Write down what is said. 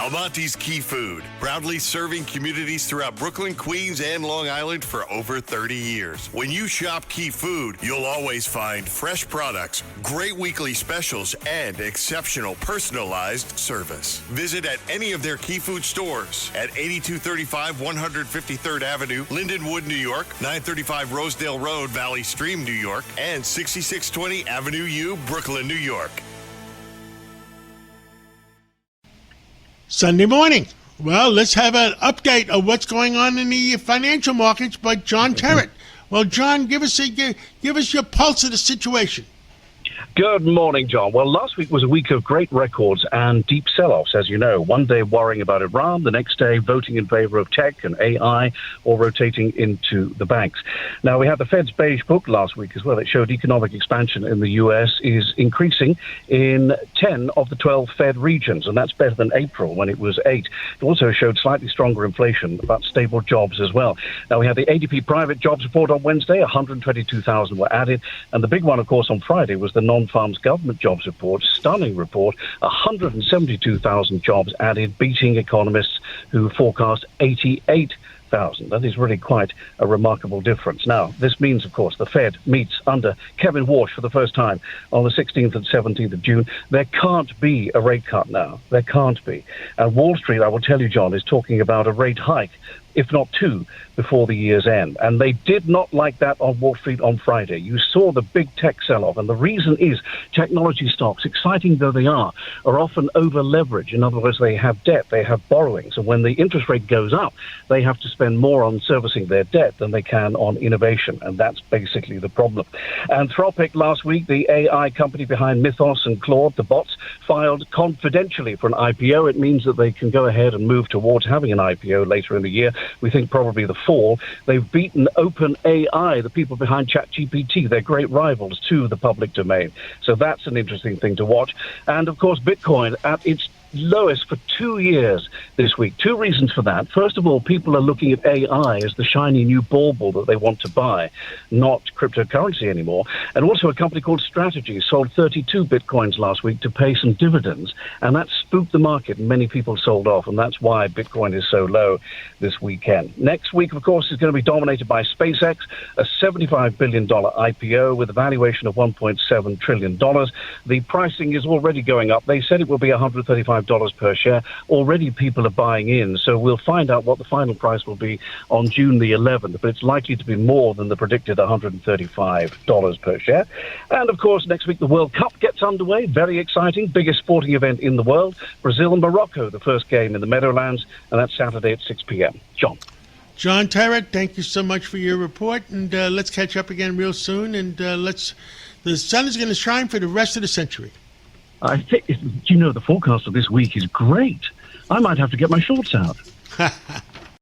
Almonte's Key Food, proudly serving communities throughout Brooklyn, Queens, and Long Island for over 30 years. When you shop Key Food, you'll always find fresh products, great weekly specials, and exceptional personalized service. Visit at any of their Key Food stores at 8235 153rd Avenue, Lindenwood, New York, 935 Rosedale Road, Valley Stream, New York, and 6620 Avenue U, Brooklyn, New York. Sunday morning. Well, let's have an update of what's going on in the financial markets by John Terrett. Well, John, give us your pulse of the situation. Good morning, John. Well, last week was a week of great records and deep sell-offs, as you know. One day worrying about Iran, the next day voting in favor of tech and AI, or rotating into the banks. Now, we had the Fed's beige book last week as well. It showed economic expansion in the U.S. is increasing in 10 of the 12 Fed regions, and that's better than April when it was 8. It also showed slightly stronger inflation, but stable jobs as well. Now, we had the ADP private jobs report on Wednesday. 122,000 were added, and the big one, of course, on Friday was the non-farms government jobs report. Stunning report. 172,000 jobs added, beating economists who forecast 88,000. That is really quite a remarkable difference. Now, this means, of course, the Fed meets under Kevin Warsh for the first time on the 16th and 17th of June. There can't be a rate cut now. There can't be. And Wall Street, I will tell you, John, is talking about a rate hike, if not two, before the year's end. And they did not like that on Wall Street on Friday. You saw the big tech sell-off, and the reason is technology stocks, exciting though they are often over-leveraged. In other words, they have debt, they have borrowings, and when the interest rate goes up, they have to spend more on servicing their debt than they can on innovation, and that's basically the problem. Anthropic last week, the AI company behind Mythos and Claude, the bots, filed confidentially for an IPO. It means that they can go ahead and move towards having an IPO later in the year. We think probably the fall. They've beaten OpenAI, the people behind ChatGPT. They're great rivals to the public domain. So that's an interesting thing to watch. And, of course, Bitcoin at its lowest for 2 years this week. Two reasons for that. First of all, people are looking at AI as the shiny new bauble that they want to buy, not cryptocurrency anymore. And also a company called Strategy sold 32 Bitcoins last week to pay some dividends, and that spooked the market, and many people sold off, and that's why Bitcoin is so low this weekend. Next week, of course, is going to be dominated by SpaceX, a $75 billion IPO with a valuation of $1.7 trillion. The pricing is already going up. They said it will be $135 per share. Already people are buying in, so we'll find out what the final price will be on June the 11th, but it's likely to be more than the predicted $135 per share. And of course, next week the World Cup gets underway. Very exciting, biggest sporting event in the world. Brazil and Morocco, the first game in the Meadowlands, and that's Saturday at 6 p.m. John Terrett, thank you so much for your report, and let's catch up again real soon, and the sun is going to shine for the rest of the century. I think, the forecast of this week is great. I might have to get my shorts out.